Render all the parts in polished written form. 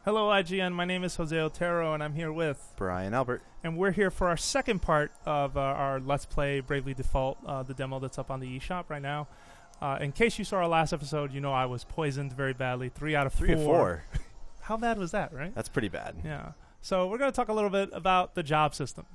Hello, IGN. My name is Jose Otero, and I'm here with Brian Albert. And we're here for our second part of our Let's Play Bravely Default, the demo that's up on the eShop right now. In case you saw our last episode, you know I was poisoned very badly. 3 out of 4. 3 of 4. How bad was that, right? That's pretty bad. Yeah. So we're going to talk a little bit about the job system.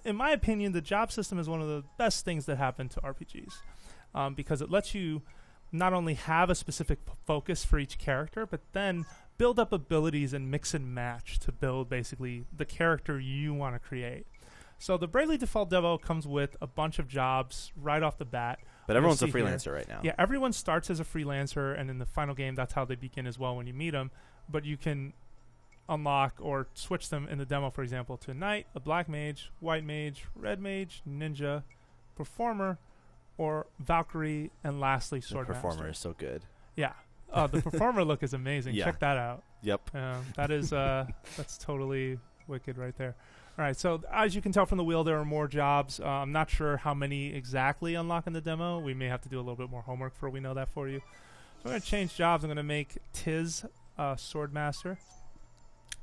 In my opinion, the job system is one of the best things that happen to RPGs because it lets you not only have a specific focus for each character, but then build up abilities and mix and match to build basically the character you want to create. So the Bravely Default demo comes with a bunch of jobs right off the bat. But everyone's a freelancer right now. Yeah, everyone starts as a freelancer, and in the final game, that's how they begin as well when you meet them. But you can unlock or switch them in the demo, for example, to Knight, a Black Mage, White Mage, Red Mage, Ninja, Performer, or Valkyrie, and lastly, Sword The Performer Master. is so good. Yeah. The Performer look is amazing. Yeah. Check that out. Yep. That is that's totally wicked right there. All right, so as you can tell from the wheel, there are more jobs. I'm not sure how many exactly unlock in the demo. We may have to do a little bit more homework before we know that for you. So I'm going to change jobs. I'm going to make Tiz Sword Master.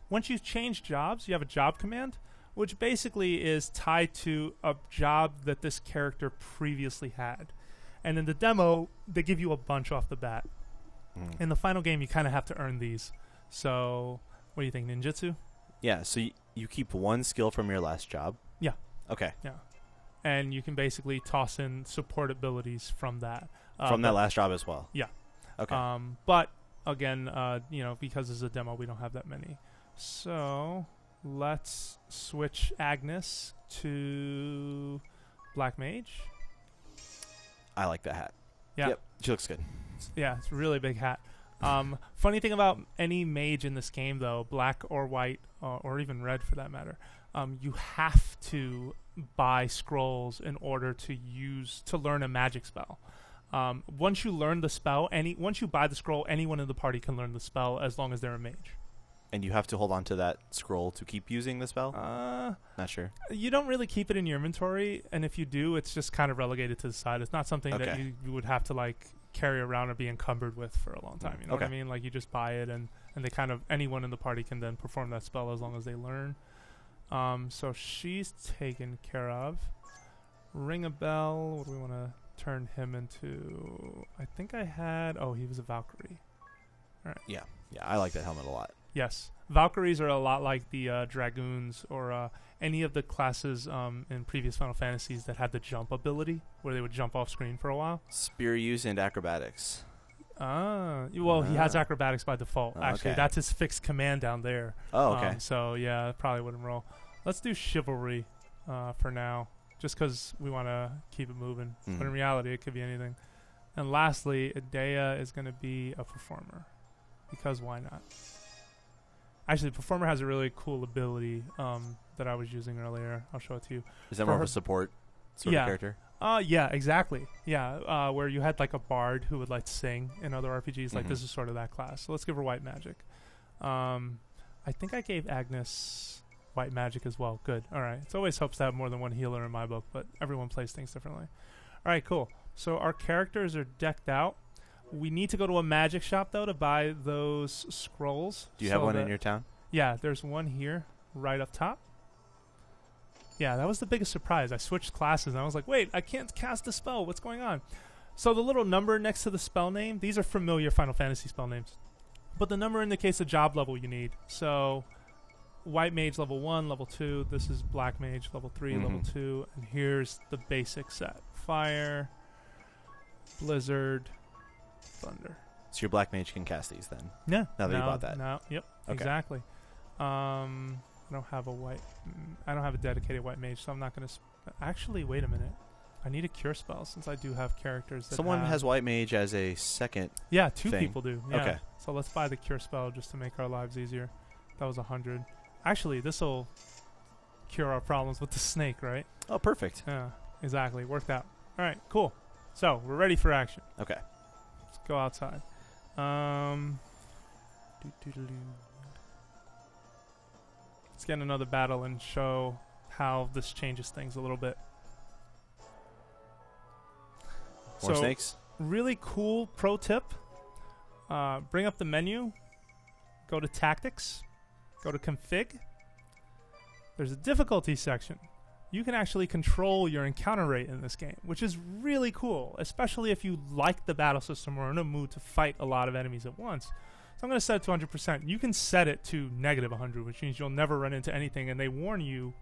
Once you change jobs, you have a job command, which basically is tied to a job that this character previously had. And in the demo, they give you a bunch off the bat. In the final game, you kind of have to earn these. So, what do you think, ninjutsu? Yeah, so you keep one skill from your last job? Yeah. Okay. Yeah. And you can basically toss in support abilities from that. From that last job as well? Yeah. Okay. But, again, because it's a demo, we don't have that many. So, let's switch Agnes to Black Mage. I like that hat. Yeah. Yep, she looks good. Yeah, it's a really big hat. Funny thing about any mage in this game, though, black or white, or even red for that matter, you have to buy scrolls in order to learn a magic spell. Once you learn the spell, once you buy the scroll, anyone in the party can learn the spell as long as they're a mage. And you have to hold on to that scroll to keep using the spell? Not sure. You don't really keep it in your inventory, and if you do, it's just kind of relegated to the side. It's not something that you would have to like carry around or be encumbered with for a long time. You know what I mean? Like you just buy it, and they kind of anyone in the party can then perform that spell as long as they learn. So she's taken care of. Ring a bell. What do we want to turn him into? I think I had. Oh, he was a Valkyrie. All right. Yeah, I like that helmet a lot. Yes. Valkyries are a lot like the Dragoons or any of the classes in previous Final Fantasies that had the jump ability, where they would jump off screen for a while. Spear use and acrobatics. Well, he has acrobatics by default. Actually, that's his fixed command down there. Oh, okay. So, yeah, it probably wouldn't roll. Let's do Chivalry for now, just because we want to keep it moving. But in reality, it could be anything. And lastly, Idea is going to be a Performer, because why not? Actually, the Performer has a really cool ability that I was using earlier. I'll show it to you. Is that more of a support sort of character? Yeah, exactly. Yeah, where you had like a bard who would like sing in other RPGs. Like this is sort of that class. So let's give her White Magic. I think I gave Agnes White Magic as well. Good. All right. It always helps to have more than one healer in my book, but everyone plays things differently. All right, cool. So our characters are decked out. We need to go to a magic shop, though, to buy those scrolls. Do you have one in your town? Yeah, there's one here, right up top. Yeah, that was the biggest surprise. I switched classes, and I was like, wait, I can't cast a spell. What's going on? So the little number next to the spell name, these are familiar Final Fantasy spell names. But the number indicates the job level you need. So White Mage level 1, level 2. This is Black Mage level 3, level 2. And here's the basic set. Fire, Blizzard, Thunder. So your Black Mage can cast these then? Yeah. Now that you bought that? Yep. Okay. Exactly. I don't have a dedicated White Mage, so I'm not going to... Actually, wait a minute. I need a cure spell since I do have characters that Someone has White Mage as a second. Yeah, 2 thing. people do. Yeah. Okay. So let's buy the cure spell just to make our lives easier. That was 100. Actually, this will cure our problems with the snake, right? Oh, perfect. Yeah, exactly. Worked out. All right, cool. So we're ready for action. Okay. Let's go outside. Let's get another battle and show how this changes things a little bit. More snakes? Really cool pro tip. Bring up the menu, go to Tactics, Go to config. There's a difficulty section. You can actually control your encounter rate in this game, which is really cool, especially if you like the battle system or are in a mood to fight a lot of enemies at once. So I'm going to set it to 100%. You can set it to negative 100, which means you'll never run into anything, and they warn you,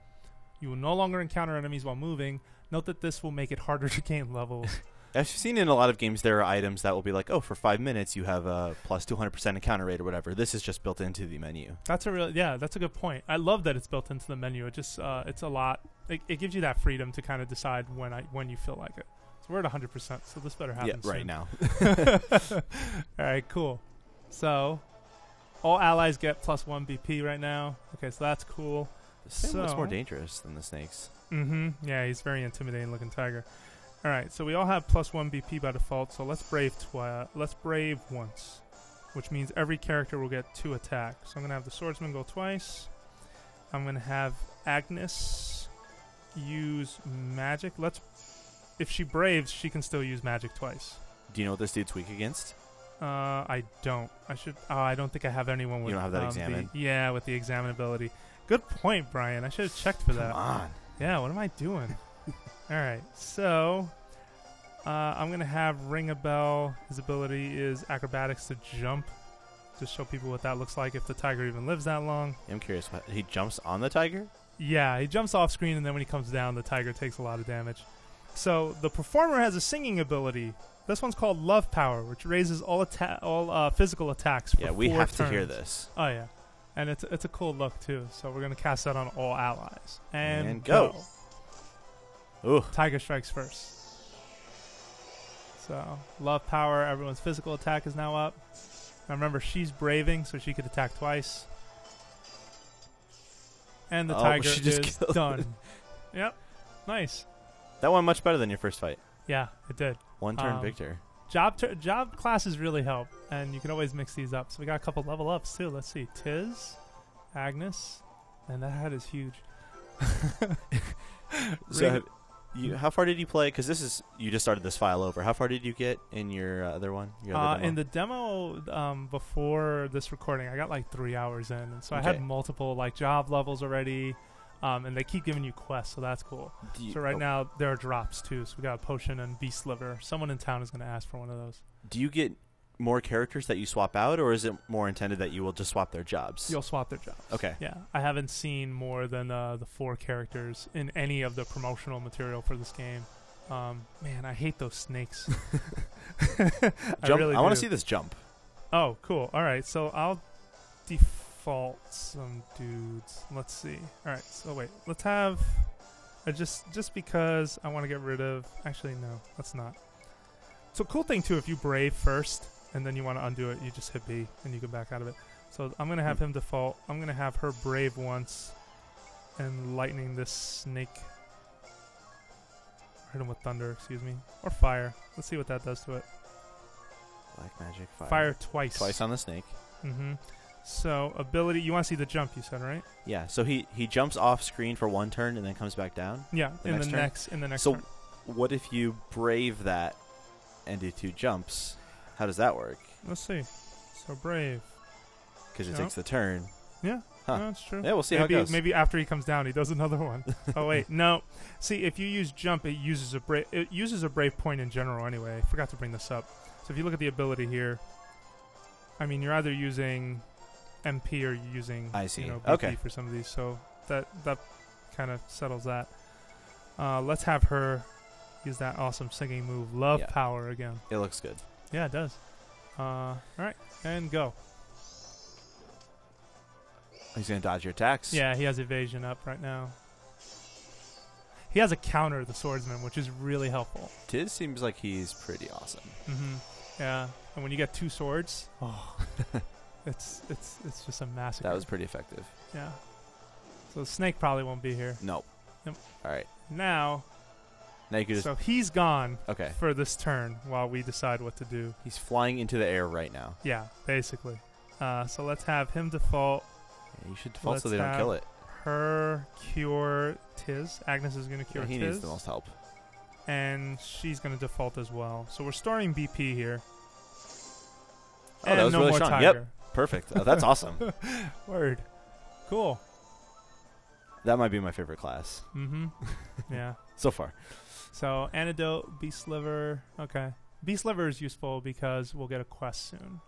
you will no longer encounter enemies while moving. Note that this will make it harder to gain levels. I've seen in a lot of games there are items that will be like, oh, for 5 minutes you have a plus 200% encounter rate or whatever. This is just built into the menu. That's a good point. I love that it's built into the menu. It just it's a lot. It gives you that freedom to kind of decide when you feel like it. So we're at 100%. So this better happen right soon. now. All right, cool. So all allies get +1 BP right now. Okay, so that's cool. This looks more dangerous than the snakes. Yeah, he's very intimidating looking tiger. All right, so we all have +1 BP by default. So let's brave once, which means every character will get 2 attacks. So I'm gonna have the swordsman go twice. I'm gonna have Agnes use magic. If she braves, she can still use magic twice. Do you know what this dude's weak against? I don't. I should. I don't think I have anyone with. You don't have that examine? With the examine ability. Good point, Brian. I should have checked for that. Come on. Yeah, what am I doing? All right, so I'm going to have Ring a Bell. His ability is acrobatics to jump. Just show people what that looks like if the tiger even lives that long. I'm curious. He jumps on the tiger? Yeah, he jumps off screen, and then when he comes down, the tiger takes a lot of damage. So the performer has a singing ability. This one's called Love Power, which raises all physical attacks for 4 turns. Yeah, we have to hear this. Oh, yeah. And it's a cool look, too. So we're going to cast that on all allies. And go. Ooh. Tiger strikes first. So, Love Power, everyone's physical attack is now up. Now remember, she's braving, so she could attack twice. And the tiger is done. Yep. Nice. That went much better than your first fight. Yeah, it did. 1 turn victor. Job classes really help, and you can always mix these up. So we got a couple level ups, too. Let's see. Tiz, Agnes, and that head is huge. So how far did you play? Because you just started this file over. How far did you get in your other one? In the demo before this recording, I got like 3 hours in, and so I had multiple job levels already, and they keep giving you quests, so that's cool. So right now there are drops too. So we got a potion and beast liver. Someone in town is going to ask for one of those. Do you get more characters that you swap out, or is it more intended that you will just swap their jobs? You'll swap their jobs. Okay. Yeah, I haven't seen more than the 4 characters in any of the promotional material for this game. Man, I hate those snakes. I want to see this jump. Oh, cool. All right, so I'll default some dudes. Let's see. All right, so wait, let's have just because I want to get rid of. Actually, no, let's not. So cool thing too, if you brave first and then you want to undo it, you just hit B and you can back out of it. So I'm going to have him default. I'm going to have her brave once and lightning this snake. Hit him with thunder, excuse me. Or fire. Let's see what that does to it. Black magic, fire. Fire twice. Twice on the snake. Mm-hmm. So ability, you want to see the jump, you said, right? Yeah, so he jumps off screen for 1 turn and then comes back down? Yeah, in the next turn. So what if you brave that and do 2 jumps? How does that work? Let's see. So brave. Because it takes the turn. Yeah, huh. No, that's true. Yeah, we'll see how it goes. Maybe after he comes down, he does another one. Oh wait, no. See, if you use jump, it uses a brave point in general anyway. I forgot to bring this up. So if you look at the ability here, I mean, you're either using MP or you're using BP for some of these. So that kind of settles that. Let's have her use that awesome singing move, Love Power, again. It looks good. Yeah, it does. All right, and go. He's going to dodge your attacks. Yeah, he has evasion up right now. He has a counter, the swordsman, which is really helpful. Tiz seems like he's pretty awesome. Mm-hmm. Yeah, and when you get 2 swords, it's just a massacre. That was pretty effective. Yeah. So the snake probably won't be here. Nope. Yep. All right. Now you can so he's gone okay. for this turn while we decide what to do. He's flying into the air right now. Yeah, basically. So let's have him default. Yeah, you should default so they don't kill it. Her cure Tiz. Agnes is going to cure Tiz. He needs the most help. And she's going to default as well. So we're storing BP here. Oh, and that was no really more strong. tiger. Yep. Perfect. That's awesome. Word. Cool. That might be my favorite class Mm-hmm. Yeah. so far. So Antidote, Beast Liver. Okay. Beast Liver is useful because we'll get a quest soon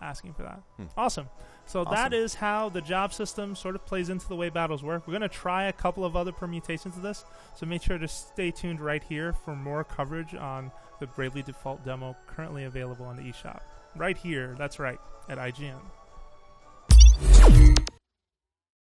asking for that. Awesome. So that is how the job system sort of plays into the way battles work. We're going to try a couple of other permutations of this, so make sure to stay tuned right here for more coverage on the Bravely Default demo currently available on the eShop. Right here, that's right, at IGN.